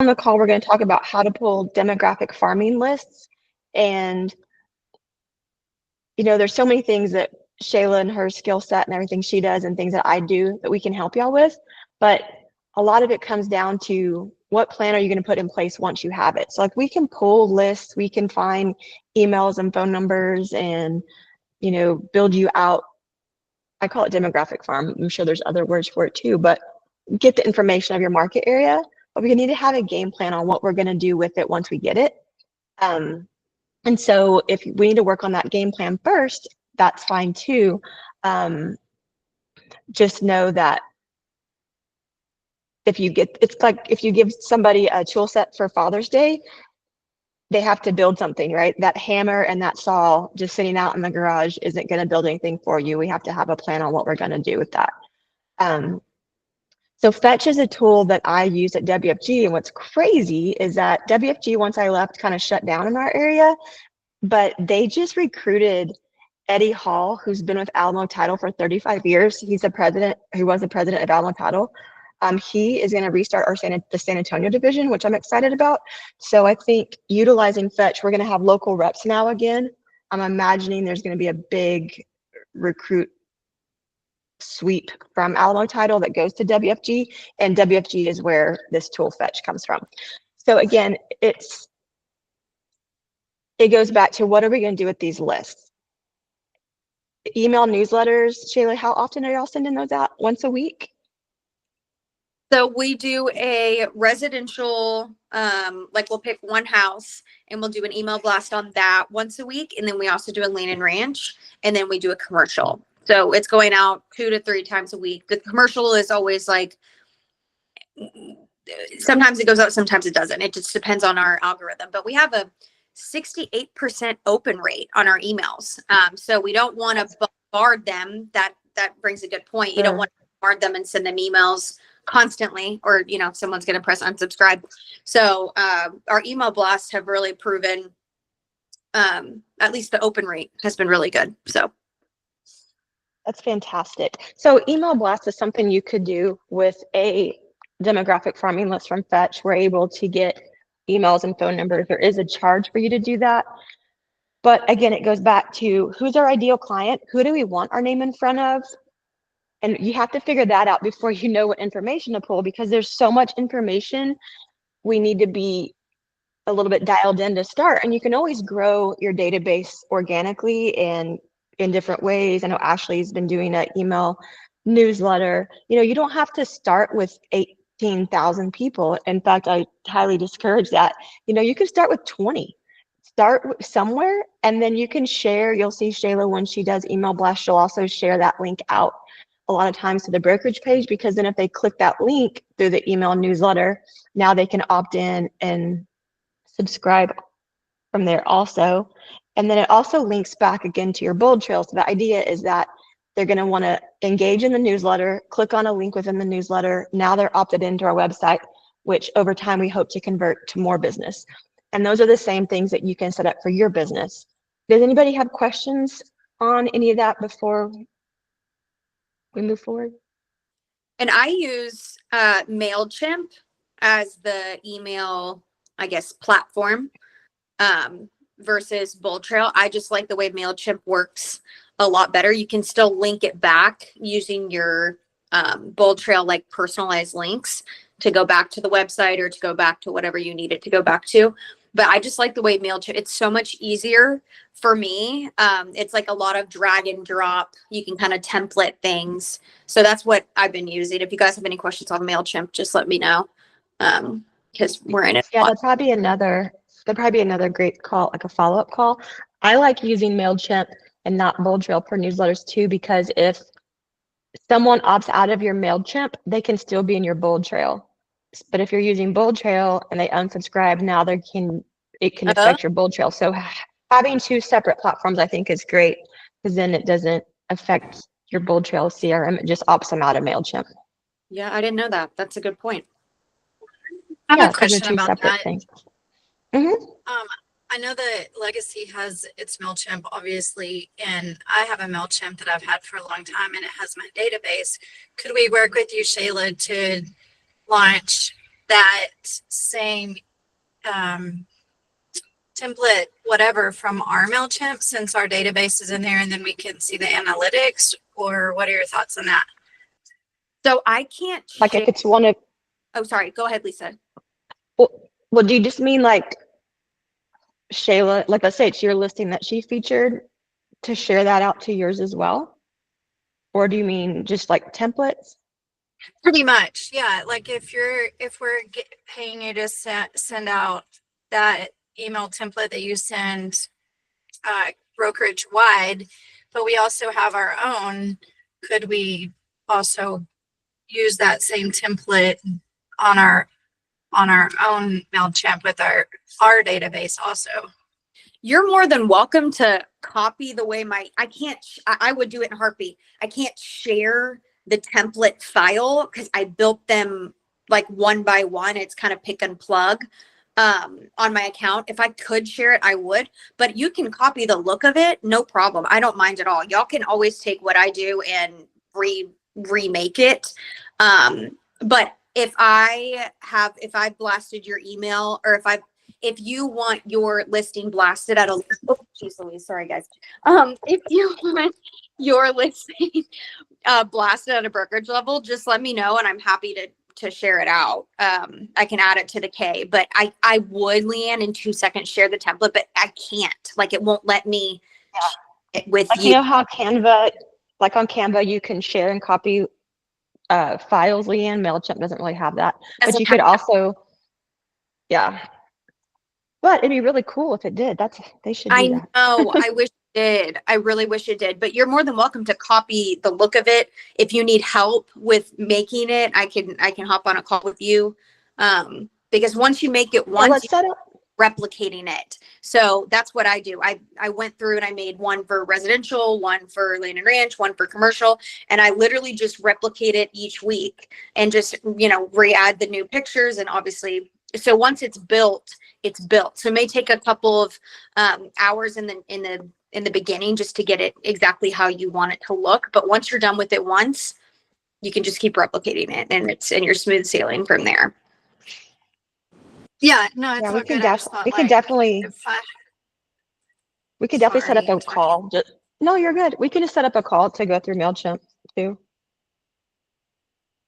On the call, we're going to talk about how to pull demographic farming lists. And, there's so many things that Shayla and her skill set and everything she does and things that I do that we can help y'all with. But a lot of it comes down to what plan are you going to put in place once you have it. So like we can pull lists, we can find emails and phone numbers and, build you out. I call it demographic farm. I'm sure there's other words for it too, but get the information of your market area. But we need to have a game plan on what we're going to do with it once we get it. And so if we need to work on that game plan first, that's fine too. Just know that it's like if you give somebody a tool set for Father's Day, they have to build something, right? That hammer and that saw just sitting out in the garage isn't going to build anything for you. We have to have a plan on what we're going to do with that. So Fetch is a tool that I use at WFG, and what's crazy is that WFG, once I left, kind of shut down in our area, but they just recruited Eddie Hall, who's been with Alamo Title for 35 years. He was the president of Alamo Title. He is going to restart the San Antonio division, which I'm excited about. So I think utilizing Fetch, we're going to have local reps now again. I'm imagining there's going to be a big recruit sweep from Alamo Title that goes to WFG, and WFG is where this tool Fetch comes from. So again, it goes back to what are we going to do with these lists? Email newsletters. Shayla, how often are y'all sending those out? Once a week? So we do a residential, like we'll pick one house and we'll do an email blast on that once a week. And then we also do a land and ranch, and then we do a commercial. So it's going out 2 to 3 times a week. The commercial is always like, sometimes it goes out, sometimes it doesn't. It just depends on our algorithm. But we have a 68% open rate on our emails. So we don't want to bombard them. That brings a good point. You don't want to bombard them and send them emails constantly, or someone's going to press unsubscribe. So our email blasts have really proven, at least the open rate has been really good. So that's fantastic. So email blast is something you could do with a demographic farming list from Fetch. We're able to get emails and phone numbers. There is a charge for you to do that. But again, it goes back to who's our ideal client? Who do we want our name in front of? And you have to figure that out before you know what information to pull, because there's so much information. We need to be a little bit dialed in to start. And you can always grow your database organically and in different ways. I know Ashley's been doing an email newsletter. You don't have to start with 18,000 people. In fact, I highly discourage that. You can start with 20. Start somewhere, and then you can share. You'll see Shayla, when she does email blast, she'll also share that link out a lot of times to the brokerage page, because then if they click that link through the email newsletter, now they can opt in and subscribe from there also. And then it also links back again to your bold trail. So the idea is that they're going to want to engage in the newsletter, click on a link within the newsletter. Now they're opted into our website, which over time we hope to convert to more business. And those are the same things that you can set up for your business. Does anybody have questions on any of that before we move forward? And I use MailChimp as the email, I guess, platform versus Bold Trail. I just like the way MailChimp works a lot better. You can still link it back using your Bold Trail, like personalized links to go back to the website or to go back to whatever you need it to go back to. But I just like the way MailChimp, it's so much easier for me. It's like a lot of drag and drop. You can kind of template things. So that's what I've been using. If you guys have any questions on MailChimp, just let me know. Because we're in it. Yeah, that'd probably be another great call, like a follow-up call. I like using MailChimp and not Bold Trail for newsletters too, because if someone opts out of your MailChimp, they can still be in your Bold Trail. But if you're using Bold Trail and they unsubscribe, now it can affect your Bold Trail. So having 2 separate platforms, I think, is great, because then it doesn't affect your Bold Trail CRM. It just opts them out of MailChimp. Yeah, I didn't know that. That's a good point. I have a question about that. Things. Mm-hmm. I know that Legacy has its MailChimp, obviously, and I have a MailChimp that I've had for a long time, and it has my database. Could we work with you, Shayla, to launch that same template, whatever, from our MailChimp since our database is in there, and then we can see the analytics? Or what are your thoughts on that? So I can't Like share. if it's one of, Oh, sorry. Go ahead, Lisa. well, do you just mean like Shayla, like let's say it's your listing that she featured, to share that out to yours as well? Or do you mean just like templates? Pretty much, yeah. Like if we're paying you to send out that email template that you send brokerage wide, but we also have our own, could we also use that same template on our own MailChimp with our database also? You're more than welcome to copy the way I would do it in a heartbeat. I can't share the template file because I built them like one by one. It's kind of pick and plug on my account. If I could share it, I would, but you can copy the look of it. No problem. I don't mind at all. Y'all can always take what I do and remake it. But if I blasted your email, or if you want your listing blasted at a, oh, geez Louise, sorry guys. If you want your listing blasted at a brokerage level, just let me know and I'm happy to share it out. I can add it to the K, but I would, Leanne, in 2 seconds share the template, but I can't. Like it won't let me with Like you know how Canva, like on Canva, you can share and copy files, Leanne. MailChimp doesn't really have that. But you could also, yeah. But it'd be really cool if it did. They should do I that. know. I wish it did. I really wish it did. But you're more than welcome to copy the look of it. If you need help with making it, I can hop on a call with you. Because once you make it once, Let's set up. replicating it. So that's what I do. I went through and I made one for residential, one for land and ranch, one for commercial, and I literally just replicate it each week and just, re-add the new pictures. And obviously, so once it's built, it's built. So it may take a couple of hours in the beginning just to get it exactly how you want it to look. But once you're done with it once, you can just keep replicating it, and you're smooth sailing from there. Yeah, no, it's Yeah, all we good. can I just thought, we can like, definitely if I, we could definitely set up Sorry, a call. No, you're good. We can just set up a call to go through MailChimp too.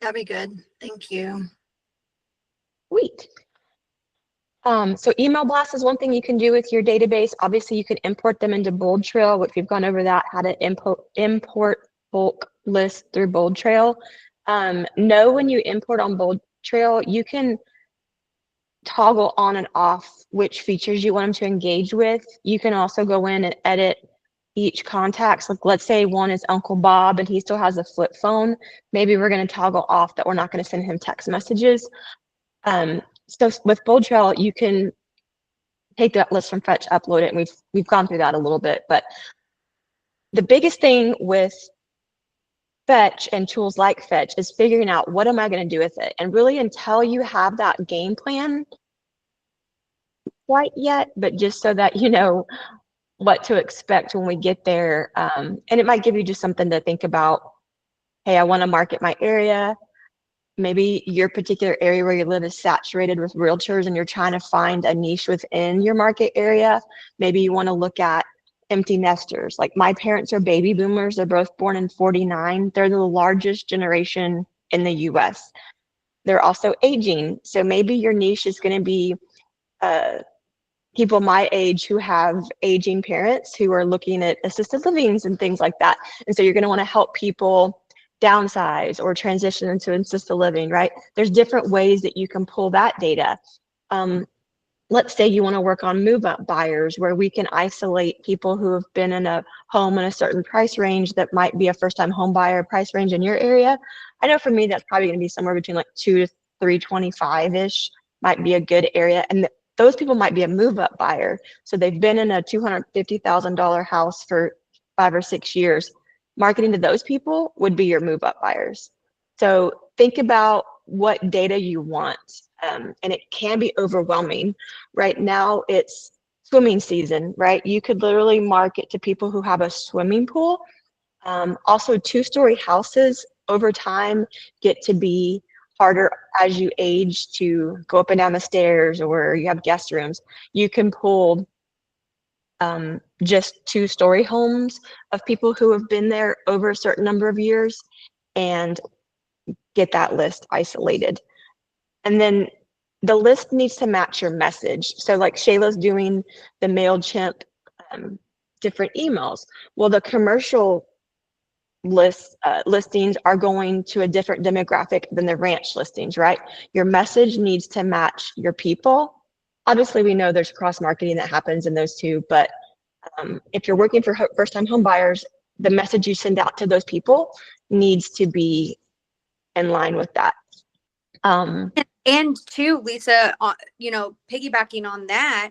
that'd be good. Thank you. Sweet. So email blast is one thing you can do with your database. Obviously, you can import them into BoldTrail, which we've gone over that, how to import bulk lists through BoldTrail. Know when you import on BoldTrail, you can toggle on and off which features you want them to engage with. You can also go in and edit each contact. So let's say one is Uncle Bob and he still has a flip phone. Maybe we're going to toggle off that we're not going to send him text messages. So with BoldTrail, you can take that list from Fetch, upload it, and we've gone through that a little bit. But the biggest thing with Fetch and tools like Fetch is figuring out what am I going to do with it. And really, until you have that game plan quite yet, but just so that you know what to expect when we get there. And it might give you just something to think about. Hey, I want to market my area. Maybe your particular area where you live is saturated with realtors and you're trying to find a niche within your market area. Maybe you want to look at empty nesters. Like my parents are baby boomers. They're both born in 49. They're the largest generation in the US. They're also aging. So maybe your niche is going to be people my age who have aging parents who are looking at assisted livings and things like that. And so you're going to want to help people downsize or transition into assisted living, right? There's different ways that you can pull that data. Let's say you want to work on move-up buyers where we can isolate people who have been in a home in a certain price range that might be a first-time home buyer price range in your area. I know for me, that's probably going to be somewhere between like 2 to 325-ish might be a good area. And those people might be a move-up buyer. So they've been in a $250,000 house for 5 or 6 years. Marketing to those people would be your move-up buyers. So think about what data you want. And it can be overwhelming. Right now it's swimming season, right? You could literally market to people who have a swimming pool. Also, 2-story houses over time get to be harder as you age to go up and down the stairs, or you have guest rooms, you can pull just 2-story homes of people who have been there over a certain number of years and get that list isolated. And then the list needs to match your message. So like Shayla's doing the MailChimp different emails. Well, the commercial listings are going to a different demographic than the ranch listings, right? Your message needs to match your people. Obviously, we know there's cross marketing that happens in those two, but if you're working for first-time home buyers, the message you send out to those people needs to be in line with that. And too, Lisa, piggybacking on that,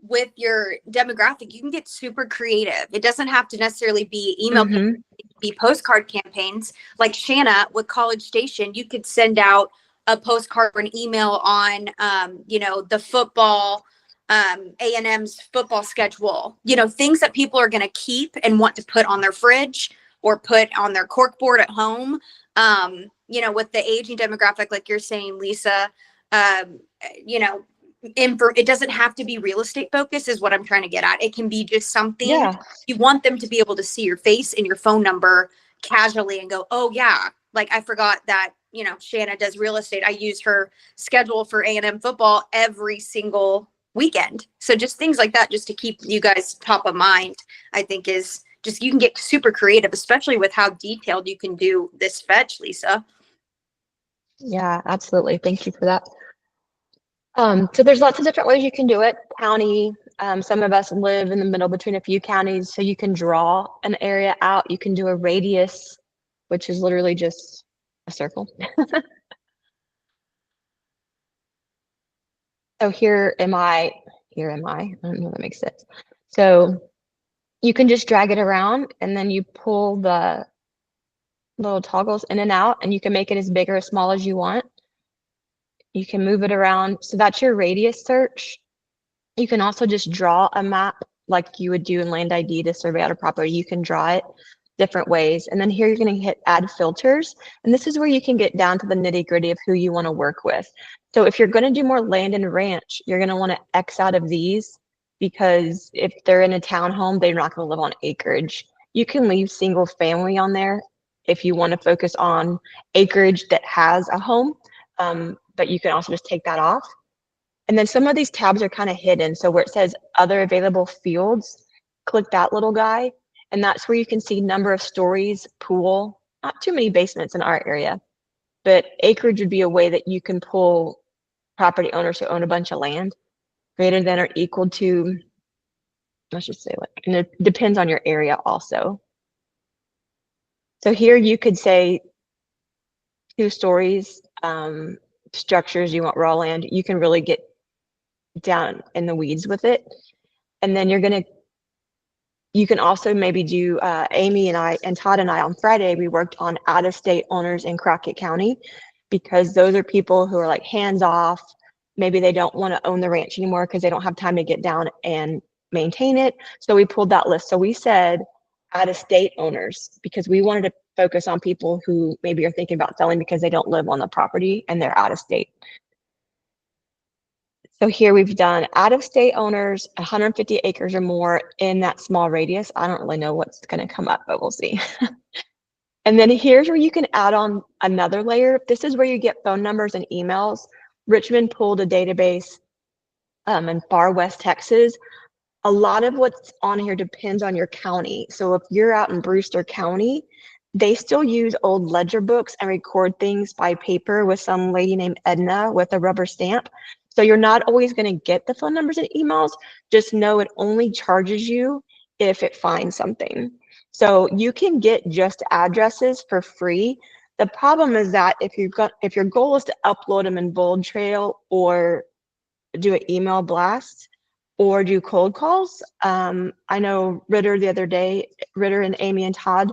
with your demographic, you can get super creative. It doesn't have to necessarily be email, campaigns, it can be postcard campaigns. Like Shanna with College Station, you could send out a postcard or an email on, the football, A&M's football schedule, things that people are going to keep and want to put on their fridge or put on their corkboard at home. With the aging demographic, like you're saying, Lisa, it doesn't have to be real estate focused is what I'm trying to get at. It can be just something you want them to be able to see your face and your phone number casually and go, oh yeah, like I forgot that, Shanna does real estate. I use her schedule for A&M football every single weekend. So just things like that, just to keep you guys top of mind, I think is just, you can get super creative, especially with how detailed you can do this fetch, Lisa. Yeah, absolutely. Thank you for that. So there's lots of different ways you can do it. County, some of us live in the middle between a few counties, so you can draw an area out. You can do a radius, which is literally just a circle. So here am I. I don't know if that makes sense. So you can just drag it around and then you pull the little toggles in and out, and you can make it as big or as small as you want. You can move it around. So that's your radius search. You can also just draw a map like you would do in Land ID to survey out a property. You can draw it different ways. And then here you're going to hit add filters. And this is where you can get down to the nitty gritty of who you want to work with. So if you're going to do more land and ranch, you're going to want to X out of these, because if they're in a townhome, they're not going to live on acreage. You can leave single family on there if you want to focus on acreage that has a home, but you can also just take that off. And then some of these tabs are kind of hidden. So where it says other available fields, click that little guy. And that's where you can see number of stories, pool, not too many basements in our area, but acreage would be a way that you can pull property owners who own a bunch of land greater than or equal to, let's just say like, and it depends on your area also. So here you could say 2 stories, structures, you want raw land, you can really get down in the weeds with it. And then you can also maybe do, Amy and I and Todd and I on Friday, we worked on out-of-state owners in Crockett County, because those are people who are like hands off. Maybe they don't want to own the ranch anymore because they don't have time to get down and maintain it. So we pulled that list. So we said out-of-state owners, because we wanted to focus on people who maybe are thinking about selling because they don't live on the property and they're out of state. So here we've done out-of-state owners, 150 acres or more in that small radius. I don't really know what's going to come up, but we'll see. And then here's where you can add on another layer. This is where you get phone numbers and emails. Richmond pulled a database in far west Texas. A lot of what's on here depends on your county. So if you're out in Brewster County, they still use old ledger books and record things by paper with some lady named Edna with a rubber stamp. So you're not always going to get the phone numbers and emails. Just know it only charges you if it finds something. So you can get just addresses for free. The problem is that if your goal is to upload them in Bold Trail or do an email blast or do cold calls, I know Ritter the other day, Ritter and Amy and Todd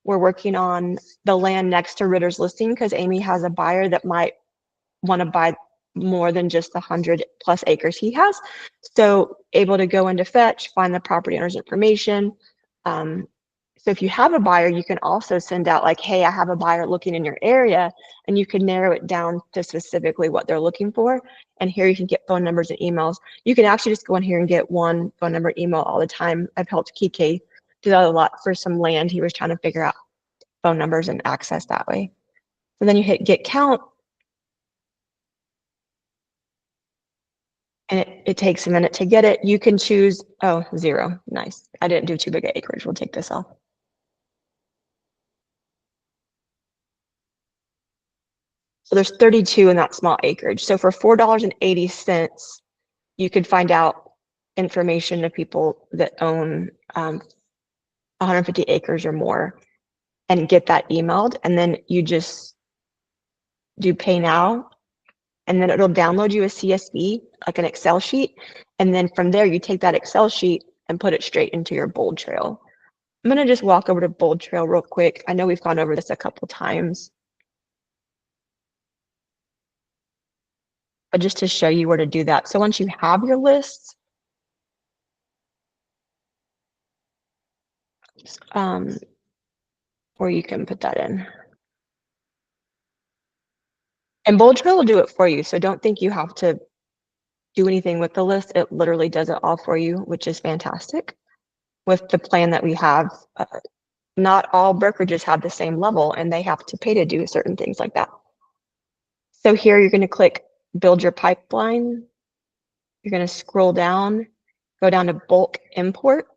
were working on the land next to Ritter's listing because Amy has a buyer that might want to buy more than just the 100+ acres he has. So able to go into Fetch, find the property owner's information, So if you have a buyer, you can also send out like, hey, I have a buyer looking in your area, and you can narrow it down to specifically what they're looking for. And here you can get phone numbers and emails. You can actually just go in here and get one phone number, email all the time. I've helped Kike do that a lot for some land. He was trying to figure out phone numbers and access that way. So then you hit get count, and it takes a minute to get it. You can choose, oh, 0. Nice. I didn't do too big an acreage. We'll take this off. So there's 32 in that small acreage. So for $4.80, you could find out information of people that own 150 acres or more and get that emailed. And then you just do pay now, and then it'll download you a CSV, like an Excel sheet. And then from there, you take that Excel sheet and put it straight into your Bold Trail. I'm going to just walk over to Bold Trail real quick. I know we've gone over this a couple times, but just to show you where to do that. So once you have your lists, or you can put that in. And Bold Trail will do it for you. So don't think you have to do anything with the list. It literally does it all for you, which is fantastic. With the plan that we have, not all brokerages have the same level, and they have to pay to do certain things like that. So here you're going to click build your pipeline. You're going to scroll down, go down to bulk import.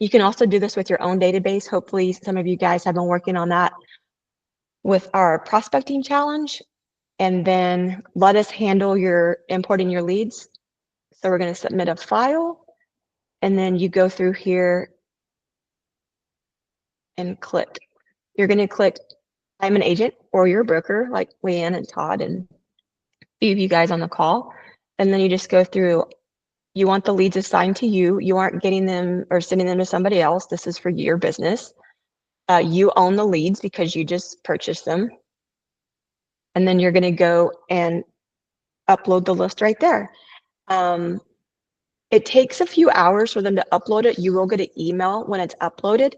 You can also do this with your own database. Hopefully some of you guys have been working on that with our prospecting challenge. And then let us handle your importing your leads. So we're going to submit a file, and then you go through here and click. You're going to click I'm an agent or your broker, like Leanne and Todd and a few of you guys on the call. And then you just go through, you want the leads assigned to you. You aren't getting them or sending them to somebody else. This is for your business. You own the leads because you just purchased them. And then you're going to go and upload the list right there. It takes a few hours for them to upload it. You will get an email when it's uploaded.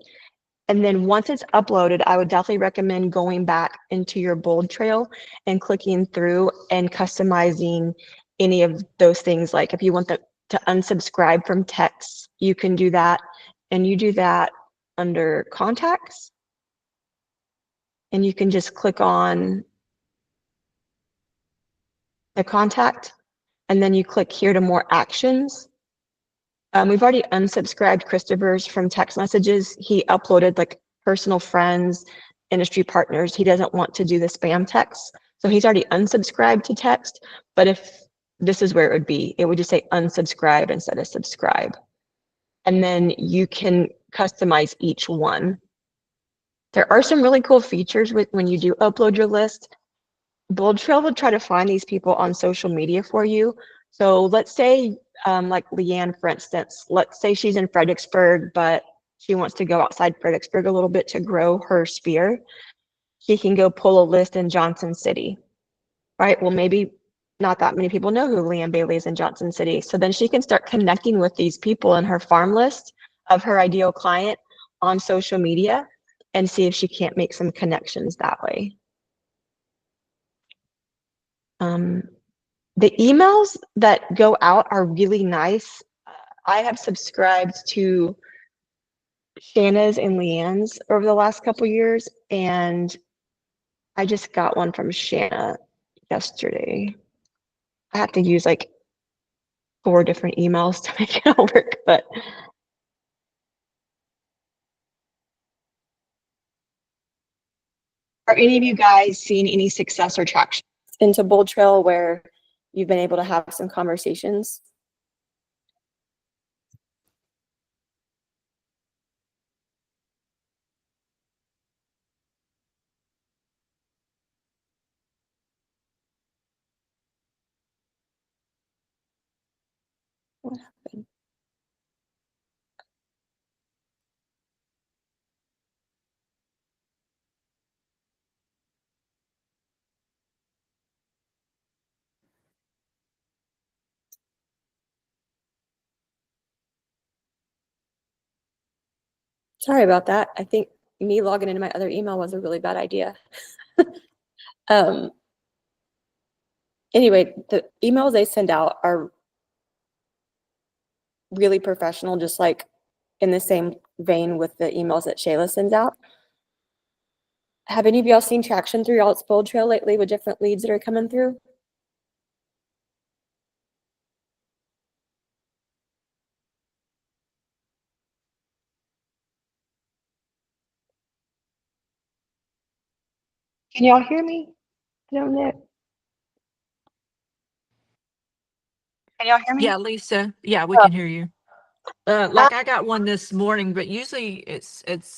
And then once it's uploaded, I would definitely recommend going back into your Bold Trail and clicking through and customizing any of those things. Like if you want them to unsubscribe from texts, you can do that. And you do that under contacts. And you can just click on the contact, and then you click here to more actions. We've already unsubscribed Christopher's from text messages. He uploaded like personal friends, industry partners. He doesn't want to do the spam text. So he's already unsubscribed to text. But if this is where it would just say unsubscribe instead of subscribe. And then you can customize each one. There are some really cool features with when you do upload your list. Bold Trail will try to find these people on social media for you. So let's say, like Leanne, for instance, let's say she's in Fredericksburg, but she wants to go outside Fredericksburg a little bit to grow her sphere. She can go pull a list in Johnson City, right? Well, maybe not that many people know who Leanne Bailey is in Johnson City. So then she can start connecting with these people in her farm list of her ideal client on social media and see if she can't make some connections that way. The emails that go out are really nice. I have subscribed to Shanna's and Leanne's over the last couple years, and I just got one from Shanna yesterday. I have to use like 4 different emails to make it all work, but are any of you guys seeing any success or traction into Bold Trail where you've been able to have some conversations? What happened? Sorry about that. I think me logging into my other email was a really bad idea. Um, anyway, the emails they send out are really professional, just like in the same vein with the emails that Shayla sends out. Have any of y'all seen traction through y'all's Bold Trail lately with different leads that are coming through? Can y'all hear me? I don't know. Can y'all hear me? Yeah, Lisa. Yeah, we Oh. can hear you. Like I got one this morning, but usually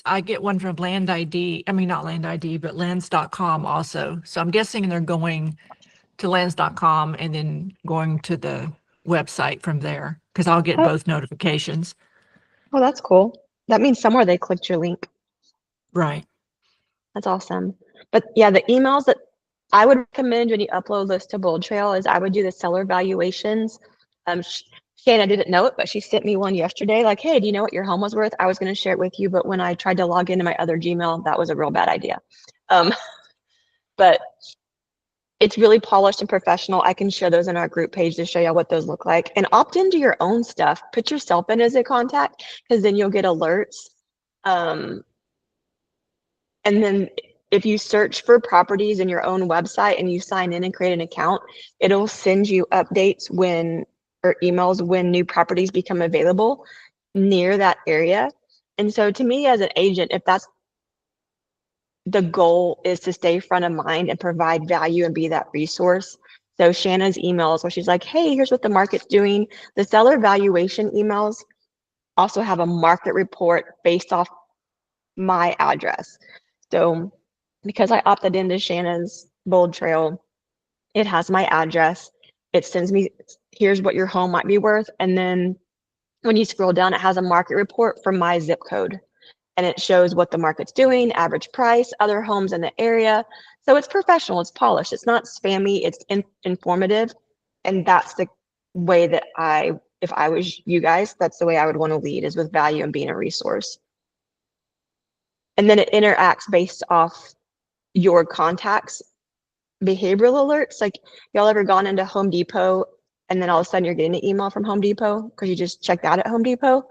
I get one from Land ID. I mean, not Land ID, but lands.com also. So I'm guessing they're going to lands.com and then going to the website from there because I'll get Oh. both notifications. Oh, that's cool. That means somewhere they clicked your link. Right. That's awesome. But yeah, the emails that I would recommend when you upload this to Bold Trail is I would do the seller valuations. Shanna didn't know it, but she sent me one yesterday. Like, hey, do you know what your home was worth? I was going to share it with you, but when I tried to log into my other Gmail, that was a real bad idea. But it's really polished and professional. I can share those in our group page to show you what those look like. And opt into your own stuff. Put yourself in as a contact because then you'll get alerts. And then if you search for properties in your own website and you sign in and create an account, it'll send you updates or emails when new properties become available near that area. And so to me as an agent, if that's the goal is to stay front of mind and provide value and be that resource. So Shanna's emails where she's like, hey, here's what the market's doing. The seller valuation emails also have a market report based off my address. So because I opted into Shanna's Bold Trail, it has my address. It sends me, here's what your home might be worth. And then when you scroll down, it has a market report for my zip code. And it shows what the market's doing, average price, other homes in the area. So it's professional, it's polished, it's not spammy, it's informative. And that's the way that if I was you guys, that's the way I would want to lead is with value and being a resource. And then it interacts based off your contacts behavioral alerts. Like y'all ever gone into Home Depot and then all of a sudden you're getting an email from Home Depot because you just checked out at Home Depot?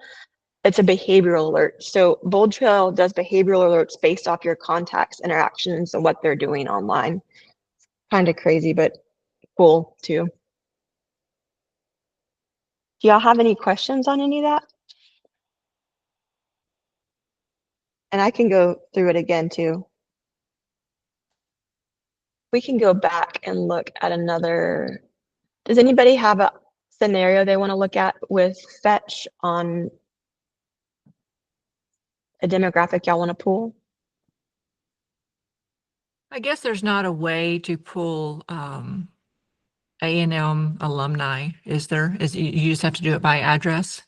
It's a behavioral alert. So Bold Trail does behavioral alerts based off your contacts, interactions, and what they're doing online. Kind of crazy, but cool too. Do y'all have any questions on any of that? And I can go through it again too. We can go back and look at another. Does anybody have a scenario they want to look at with Fetch on a demographic y'all want to pull? I guess there's not a way to pull A&M alumni, is there? You just have to do it by address?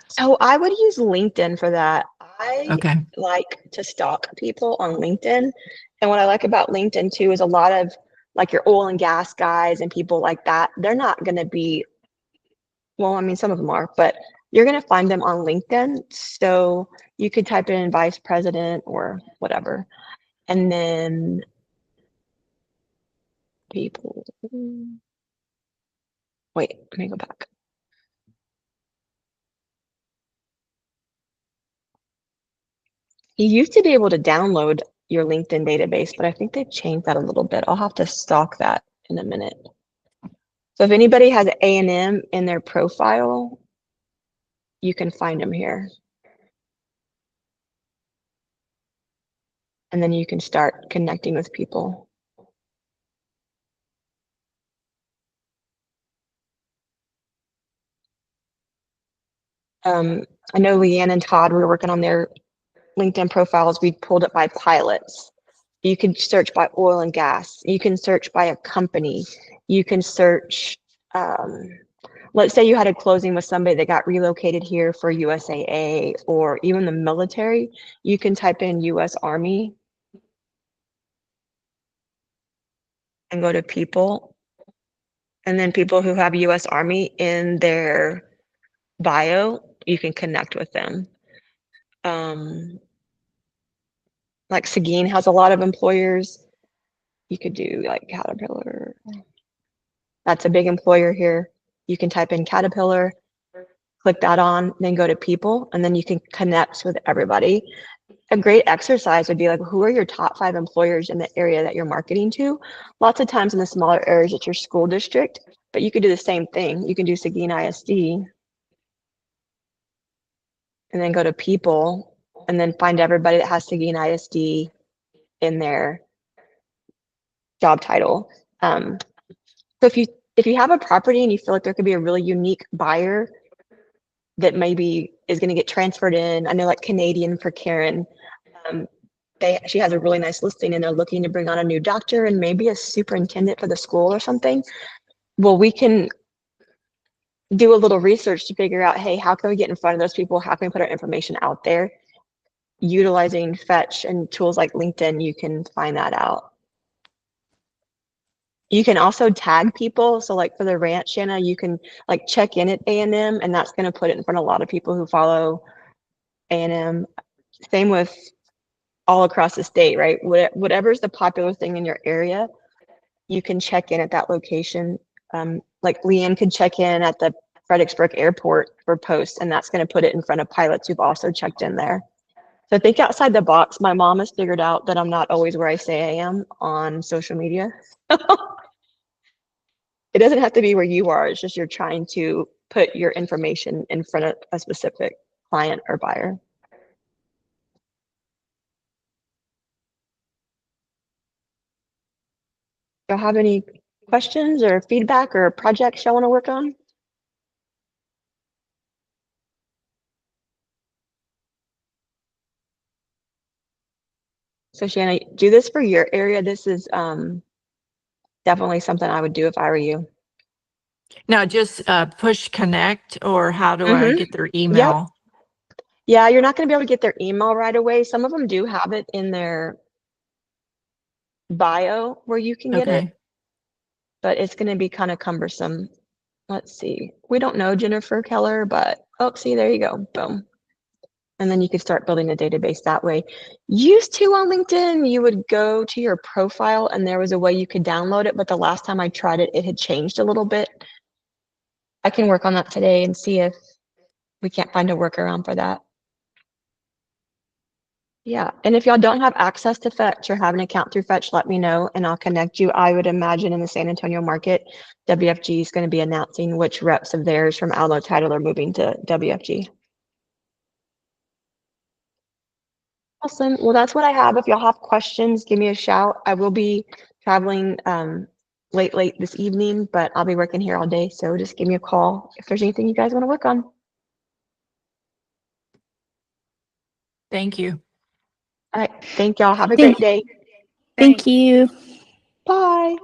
So I would use LinkedIn for that. I Okay. like to stalk people on LinkedIn. And what I like about LinkedIn too is a lot of like your oil and gas guys and people like that, they're not going to be, well, I mean, some of them are, but you're going to find them on LinkedIn. So you could type in vice president or whatever. And then people, wait, let me go back. You used to be able to download your LinkedIn database, but I think they've changed that a little bit. I'll have to stalk that in a minute. So if anybody has A&M in their profile, you can find them here. And then you can start connecting with people. I know Leanne and Todd were working on their LinkedIn profiles. We pulled it by pilots. You can search by oil and gas. You can search by a company. You can search, let's say you had a closing with somebody that got relocated here for USAA or even the military. You can type in US Army and go to people. And then people who have US Army in their bio, you can connect with them. Like Seguin has a lot of employers. You could do like Caterpillar. That's a big employer here. You can type in Caterpillar, click that on, then go to people, and then you can connect with everybody. A great exercise would be like, who are your top 5 employers in the area that you're marketing to? Lots of times in the smaller areas, it's your school district, but you could do the same thing. You can do Seguin ISD and then go to people and then find everybody that has Seguin ISD in their job title. So if you have a property and you feel like there could be a really unique buyer that maybe is going to get transferred in, I know like Canadian for Karen, she has a really nice listing and they're looking to bring on a new doctor and maybe a superintendent for the school or something. Well, we can do a little research to figure out, hey, how can we get in front of those people? How can we put our information out there? Utilizing Fetch and tools like LinkedIn, you can find that out. You can also tag people. So like for the ranch, Shanna, you can like check in at A&M and that's going to put it in front of a lot of people who follow A&M. Same with all across the state, right? Whatever's the popular thing in your area, you can check in at that location. Like Leanne could check in at the Fredericksburg Airport for posts, and that's going to put it in front of pilots who've also checked in there. So think outside the box. My mom has figured out that I'm not always where I say I am on social media. It doesn't have to be where you are. It's just you're trying to put your information in front of a specific client or buyer. Do you have any questions or feedback or projects y'all want to work on? So Shanna, do this for your area. This is definitely something I would do if I were you. Now just push connect, or how do I get their Yep. email? Yeah, you're not going to be able to get their email right away. Some of them do have it in their bio where you can get it, Okay. but it's going to be kind of cumbersome. Let's see. We don't know Jennifer Keller, but oh, see, there you go. Boom. And then you could start building a database that way. Used to on LinkedIn, you would go to your profile and there was a way you could download it, but the last time I tried it, it had changed a little bit. I can work on that today and see if we can't find a workaround for that. Yeah, and if y'all don't have access to Fetch or have an account through Fetch, let me know and I'll connect you. I would imagine in the San Antonio market, WFG is going to be announcing which reps of theirs from Allo Title are moving to WFG. Awesome. Well, that's what I have. If y'all have questions, give me a shout. I will be traveling late this evening, but I'll be working here all day. So just give me a call if there's anything you guys want to work on. Thank you. All right. Thank y'all. Have a great day. Thank you. Bye.